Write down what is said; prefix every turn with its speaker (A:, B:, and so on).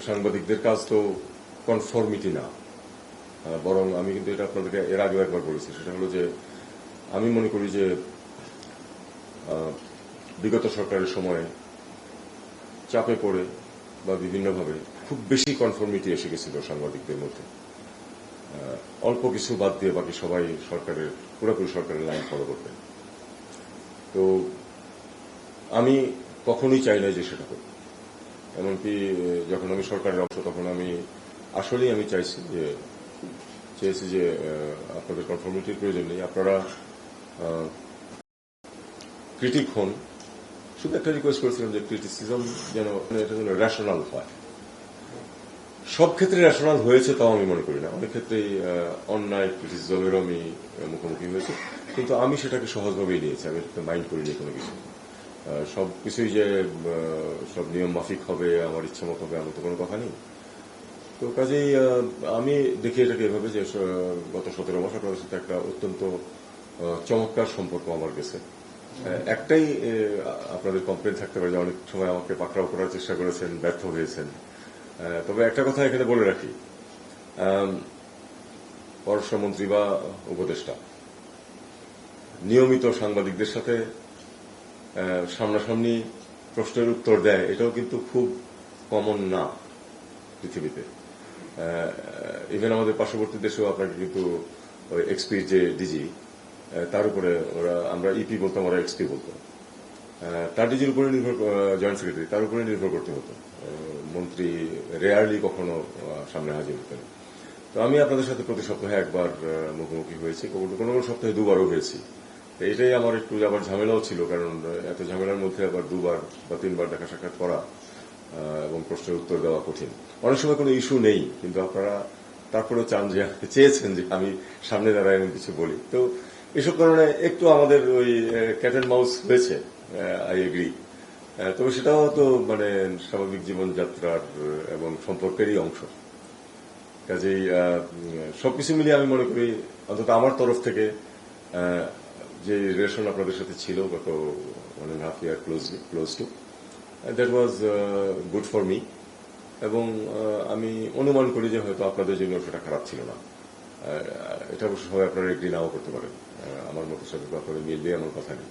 A: সাংবাদিকদের কাজ তো কনফর্মিটি না, বরং আমি কিন্তু এটা আপনাদেরকে এর আগেও একবার বলেছি। সেটা হলো যে আমি মনে করি যে বিগত সরকারের সময়ে চাপে পড়ে বা বিভিন্নভাবে খুব বেশি কনফর্মিটি এসে গেছিল সাংবাদিকদের মধ্যে। অল্প কিছু বাদ দিয়ে বাকি সবাই পুরোপুরি সরকারের লাইন ফলো করবে। তো আমি কখনোই চাই না যে সেটা করব। এমনকি যখন আমি সরকারের অংশ, তখন আমি আসলেই চাইছি যে আপনাদের কনফর্মিটির প্রয়োজন নেই, আপনারা ক্রিটিক হন। শুধু একটা রিকোয়েস্ট করেছিলাম যে ক্রিটিসিজম যেন এটা যেন রেশনাল হয়। সব ক্ষেত্রে রেশনাল হয়েছে তাও আমি মনে করি না, অনেক ক্ষেত্রেই অন্যায় ক্রিটিসিজমেরও আমি মুখোমুখি হয়েছে, কিন্তু আমি সেটাকে সহজভাবেই নিয়েছি, আমি এটাকে মাইন্ড করিনি কোনো কিছু। সবকিছুই যে সব নিয়ম মাফিক হবে, আমার ইচ্ছা মতো হবে, এমন তো কোনো কথা নেই। তো কাজেই আমি দেখি এটাকে এভাবে যে গত 17 মাস আপনাদের সাথে একটা অত্যন্ত চমৎকার সম্পর্ক আমার কাছে। একটাই আপনাদের কমপ্লেন থাকতে পারে যে অনেক সময় আমাকে পাকড়াও করার চেষ্টা করেছেন, ব্যর্থ হয়েছেন। তবে একটা কথা এখানে বলে রাখি, পররাষ্ট্রমন্ত্রী বা উপদেষ্টা নিয়মিত সাংবাদিকদের সাথে সামনাসামনি প্রশ্নের উত্তর দেয়, এটাও কিন্তু খুব কমন না পৃথিবীতে। ইভেন আমাদের পার্শ্ববর্তী দেশেও আপনাকে কিন্তু এক্সপি যে ডিজি, তার উপরে আমরা ইপি বলতাম, ওরা এক্সপি বলতো, তার ডিজির উপরে জয়েন্ট সেক্রেটারি, তার উপরে নির্ভর করতে হতো। মন্ত্রী রেয়ারলি কখনো সামনে হাজির হতেন। তো আমি আপনাদের সাথে প্রতি সপ্তাহে একবার মুখোমুখি হয়েছি, কোনো সপ্তাহে দুবারও হয়েছি। এটাই আমার একটু আবার ঝামেলাও ছিল, কারণ এত ঝামেলার মধ্যে আবার 2বার বা 3বার দেখা সাক্ষাৎ করা এবং প্রশ্নের উত্তর দেওয়া কঠিন। অনেক সময় কোনো ইস্যু নেই, কিন্তু আপনারা তারপরেও চেয়েছেন যে আমি সামনে দাঁড়ায় এমন কিছু বলি। তো এসব কারণে একটু আমাদের ওই ক্যাট অ্যান্ড মাউস হয়েছে, আই এগ্রি। তবে সেটাও তো স্বাভাবিক জীবনযাত্রার এবং সম্পর্কেরই অংশ। কাজেই সবকিছু মিলিয়ে আমি মনে করি, অন্তত আমার তরফ থেকে যে রিলেশন আপনাদের সাথে ছিল গত 1.5 year close two, that was good for me. এবং আমি অনুমান করি যে হয়তো আপনাদের জন্য সেটা খারাপ ছিল না। এটা অবশ্য সবাই আপনারা এগ্রি নাও করতে পারেন, আমার মতের সাথে আপনাদের মিলবে এমন কথা নেই।